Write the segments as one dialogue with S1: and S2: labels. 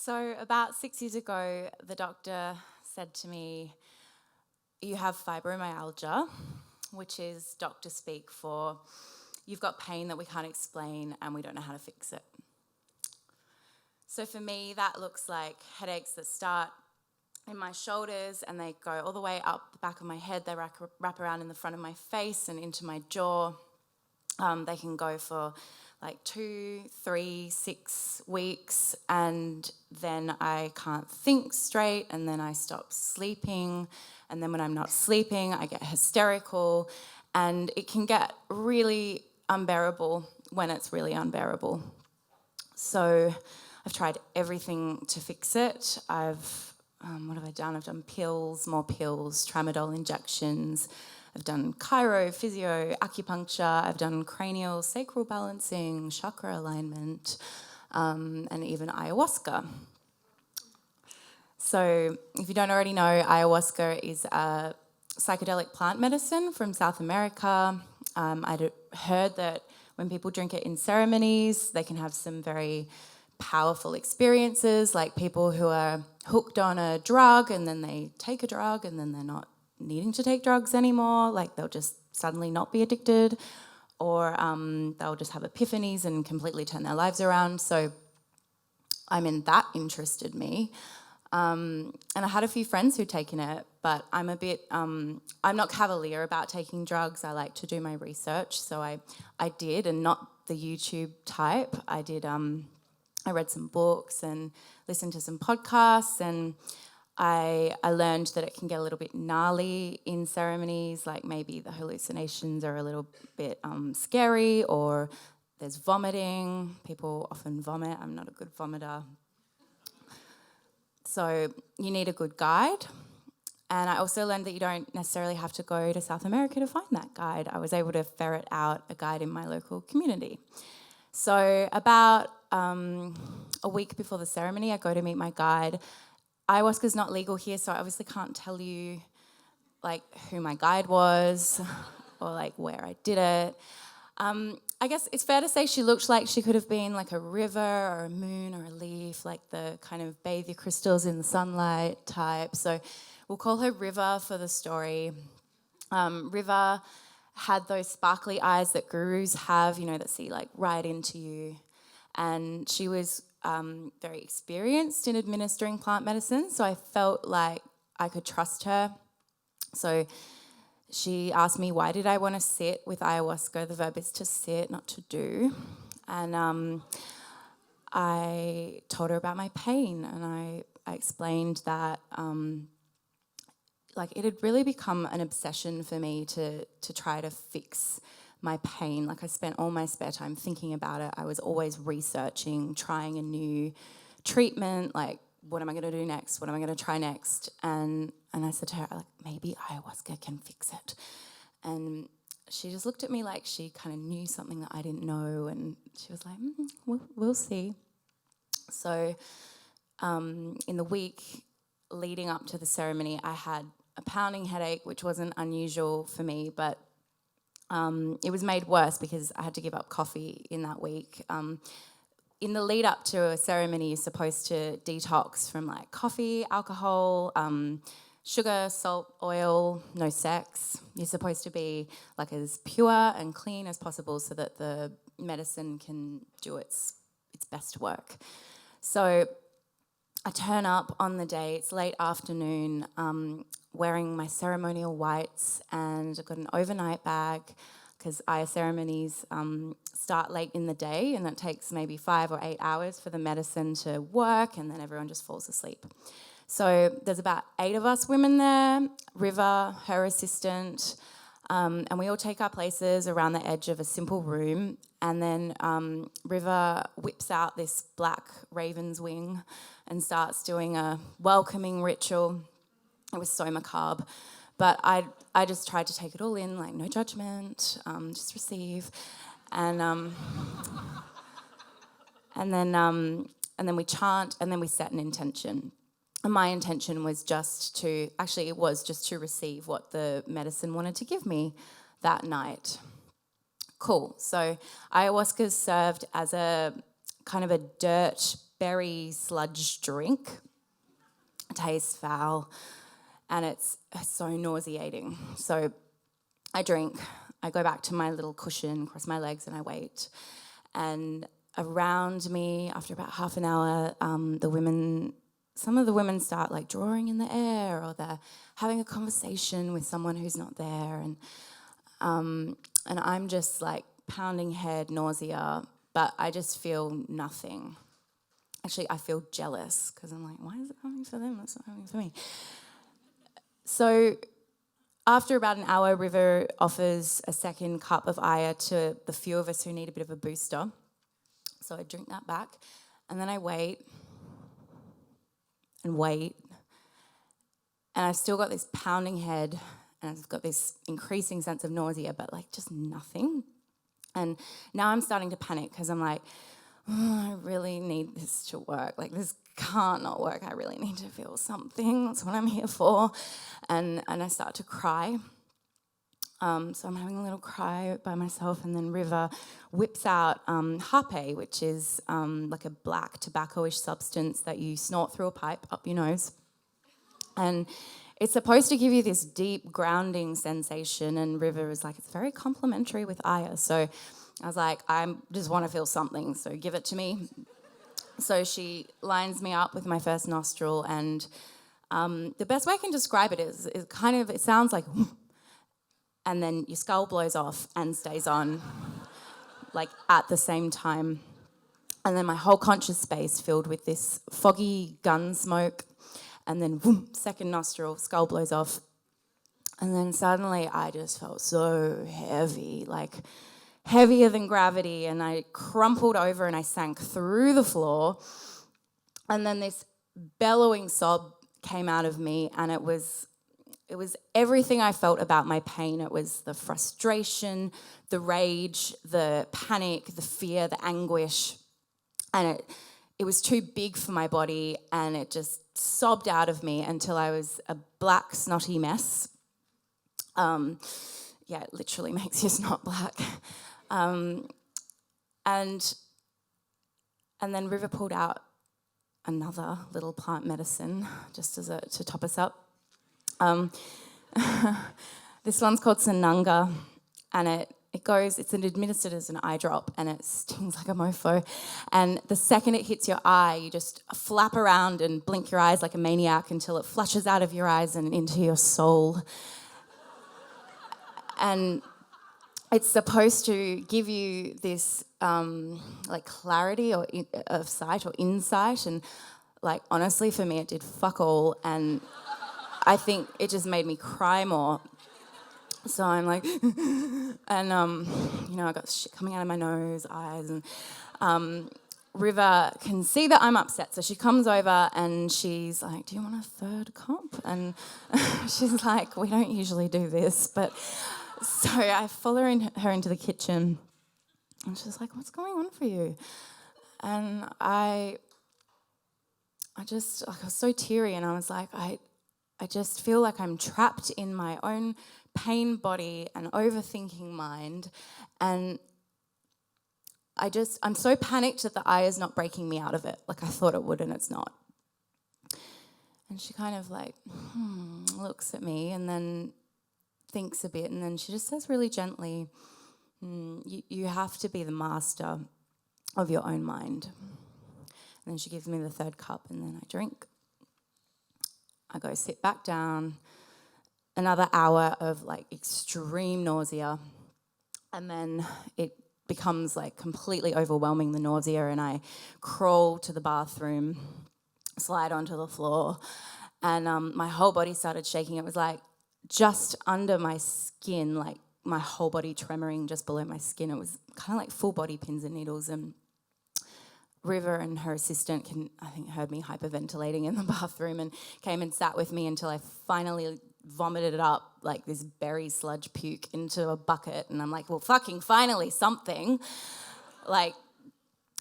S1: So about 6 years ago, the doctor said to me, you have fibromyalgia, which is doctor speak for you've got pain that we can't explain and we don't know how to fix it. So for me, that looks like headaches that start in my shoulders and they go all the way up the back of my head. They wrap around in the front of my face and into my jaw. They can go for like 2, 3, 6 weeks, and then I can't think straight, and then I stop sleeping, and then when I'm not sleeping, I get hysterical, and it can get really unbearable when it's really unbearable. So I've tried everything to fix it. What have I done? I've done pills, more pills, tramadol injections. I've done chiro, physio, acupuncture. I've done cranial, sacral balancing, chakra alignment, and even ayahuasca. So if you don't already know, ayahuasca is a psychedelic plant medicine from South America. I'd heard that when people drink it in ceremonies, they can have some very powerful experiences, like people who are hooked on a drug and then they take a drug and then they're not needing to take drugs anymore, like they'll just suddenly not be addicted, or they'll just have epiphanies and completely turn their lives around. So that interested me. And I had a few friends who'd taken it, but I'm not cavalier about taking drugs. I like to do my research, so I did, and not the YouTube type. I read some books and listened to some podcasts, and I learned that it can get a little bit gnarly in ceremonies, like maybe the hallucinations are a little bit scary, or there's vomiting. People often vomit. I'm not a good vomiter. So you need a good guide. And I also learned that you don't necessarily have to go to South America to find that guide. I was able to ferret out a guide in my local community. So about a week before the ceremony, I go to meet my guide. Ayahuasca is not legal here, so I obviously can't tell you like who my guide was or like where I did it. I guess it's fair to say she looked like she could have been like a river or a moon or a leaf, like the kind of bathe your crystals in the sunlight type. So we'll call her River for the story. River had those sparkly eyes that gurus have, that see like right into you. And she was very experienced in administering plant medicine, so I felt like I could trust her. So she asked me, why did I want to sit with ayahuasca? The verb is to sit, not to do. And I told her about my pain, and I explained that it had really become an obsession for me to try to fix my pain. Like I spent all my spare time thinking about it. I was always researching, trying a new treatment, like what am I going to do next? What am I going to try next? And I said to her, like, maybe ayahuasca can fix it. And she just looked at me like she kind of knew something that I didn't know, and she was like, we'll see. So in the week leading up to the ceremony, I had a pounding headache, which wasn't unusual for me, but it was made worse because I had to give up coffee in that week. In the lead up to a ceremony, you're supposed to detox from like coffee, alcohol, sugar, salt, oil, no sex. You're supposed to be like as pure and clean as possible so that the medicine can do its best work. So I turn up on the day, it's late afternoon, wearing my ceremonial whites, and I've got an overnight bag because Aya ceremonies start late in the day, and it takes maybe 5 or 8 hours for the medicine to work, and then everyone just falls asleep. So there's about 8 of us women there, River, her assistant, and we all take our places around the edge of a simple room, and then River whips out this black raven's wing and starts doing a welcoming ritual. It was so macabre, but I just tried to take it all in, like no judgment, just receive, and then we chant, and then we set an intention. And my intention was just to receive what the medicine wanted to give me that night. Cool. So ayahuasca is served as a kind of a dirt berry sludge drink. It tastes foul, and it's so nauseating. So I drink, I go back to my little cushion, cross my legs, and I wait. And around me, after about half an hour, some of the women start like drawing in the air, or they're having a conversation with someone who's not there, and I'm just like pounding head, nausea, but I just feel nothing. Actually, I feel jealous because I'm like, why is it happening for them? That's not happening for me. So after about an hour, River offers a second cup of Aya to the few of us who need a bit of a booster. So I drink that back, and then I wait, and I've still got this pounding head, and I've got this increasing sense of nausea, but like just nothing. And now I'm starting to panic because I'm like, oh, I really need this to work. Like, this can't not work. I really need to feel something. That's what I'm here for. And I start to cry. So I'm having a little cry by myself, and then River whips out Harpe, which is like a black tobacco-ish substance that you snort through a pipe up your nose. And it's supposed to give you this deep grounding sensation, and River is like, it's very complementary with Aya. So I was like, I just want to feel something, so give it to me. So she lines me up with my first nostril, and the best way I can describe it is kind of, it sounds like, and then your skull blows off and stays on, like at the same time. And then my whole conscious space filled with this foggy gun smoke, and then boom, second nostril, skull blows off. And then suddenly I just felt so heavy, like heavier than gravity, and I crumpled over and I sank through the floor. And then this bellowing sob came out of me, and it was everything I felt about my pain. It was the frustration, the rage, the panic, the fear, the anguish. And it was too big for my body, and it just sobbed out of me until I was a black, snotty mess. Yeah, it literally makes you snot black. And then River pulled out another little plant medicine just to top us up. This one's called Annunga, and it's administered as an eye drop, and it stings like a mofo. And the second it hits your eye, you just flap around and blink your eyes like a maniac until it flushes out of your eyes and into your soul. And it's supposed to give you this like clarity of sight or insight, and like honestly for me it did fuck all, and I think it just made me cry more. So I'm like, and I got shit coming out of my nose, eyes, and River can see that I'm upset, so she comes over and she's like, do you want a third cup? And she's like, we don't usually do this, but so I follow her into the kitchen, and she's like, what's going on for you? And I was so teary, and I was like, I just feel like I'm trapped in my own pain body and overthinking mind, and I'm so panicked that the eye is not breaking me out of it like I thought it would, and it's not. And she kind of like looks at me and then thinks a bit, and then she just says really gently, you have to be the master of your own mind. And then she gives me the third cup, and then I drink. I go sit back down, another hour of like extreme nausea, and then it becomes like completely overwhelming, the nausea, and I crawl to the bathroom, slide onto the floor, and my whole body started shaking. It was like just under my skin, like my whole body tremoring just below my skin. It was kind of like full body pins and needles, and River and her assistant heard me hyperventilating in the bathroom and came and sat with me until I finally vomited it up, like this berry sludge puke, into a bucket. And I'm like, well, fucking finally something. Like,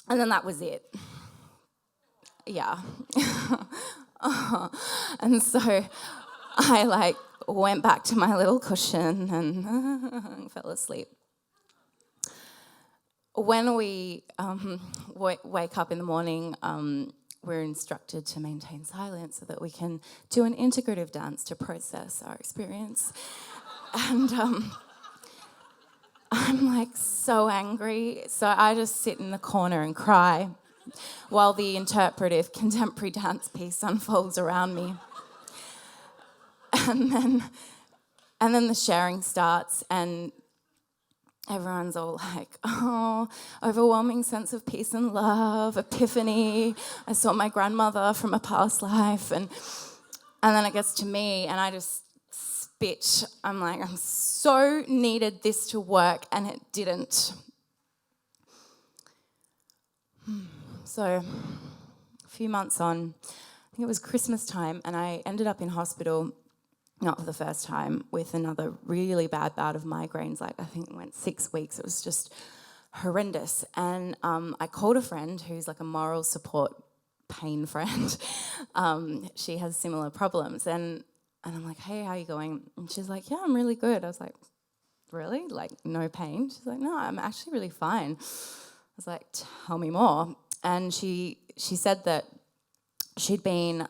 S1: and then that was it. Yeah. And so I like went back to my little cushion and fell asleep. when we wake up in the morning, we're instructed to maintain silence so that we can do an integrative dance to process our experience. And I'm like so angry, so I just sit in the corner and cry while the interpretive contemporary dance piece unfolds around me. And then the sharing starts, and everyone's all like, oh, overwhelming sense of peace and love, epiphany. I saw my grandmother from a past life. And then it gets to me, and I just spit. I'm like, I'm so needed this to work, and it didn't. So a few months on, I think it was Christmas time, and I ended up in hospital, not for the first time, with another really bad bout of migraines. Like, I think it went 6 weeks. It was just horrendous. And I called a friend who's like a moral support pain friend. She has similar problems. And I'm like, hey, how are you going? And she's like, yeah, I'm really good. I was like, really? Like, no pain? She's like, no, I'm actually really fine. I was like, tell me more. And she said that she'd been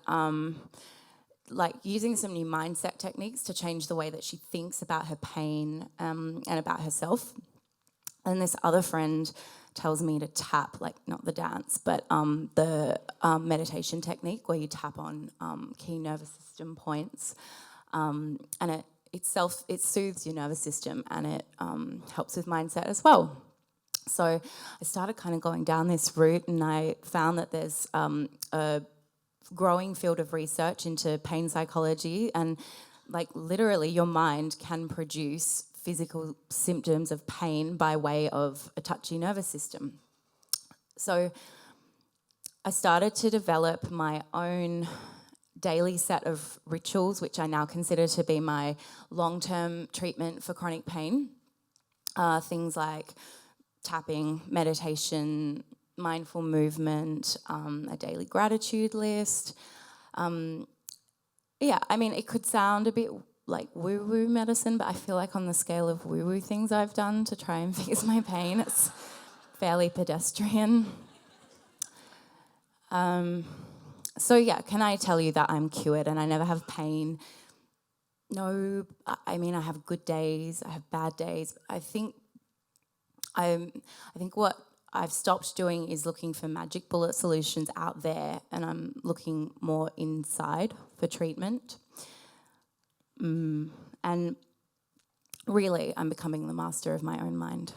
S1: like using some new mindset techniques to change the way that she thinks about her pain and about herself. And this other friend tells me to tap, like not the dance, but the meditation technique where you tap on key nervous system points, and it soothes your nervous system, and it helps with mindset as well. So I started kind of going down this route, and I found that there's a growing field of research into pain psychology, and like literally your mind can produce physical symptoms of pain by way of a touchy nervous system. So I started to develop my own daily set of rituals, which I now consider to be my long-term treatment for chronic pain. Things like tapping, meditation, mindful movement, a daily gratitude list. Yeah, I mean, it could sound a bit like woo-woo medicine, but I feel like on the scale of woo-woo things I've done to try and fix my pain, it's fairly pedestrian. So yeah, can I tell you that I'm cured and I never have pain? No, I mean, I have good days, I have bad days. I think what I've stopped doing is looking for magic bullet solutions out there, and I'm looking more inside for treatment. And really, I'm becoming the master of my own mind.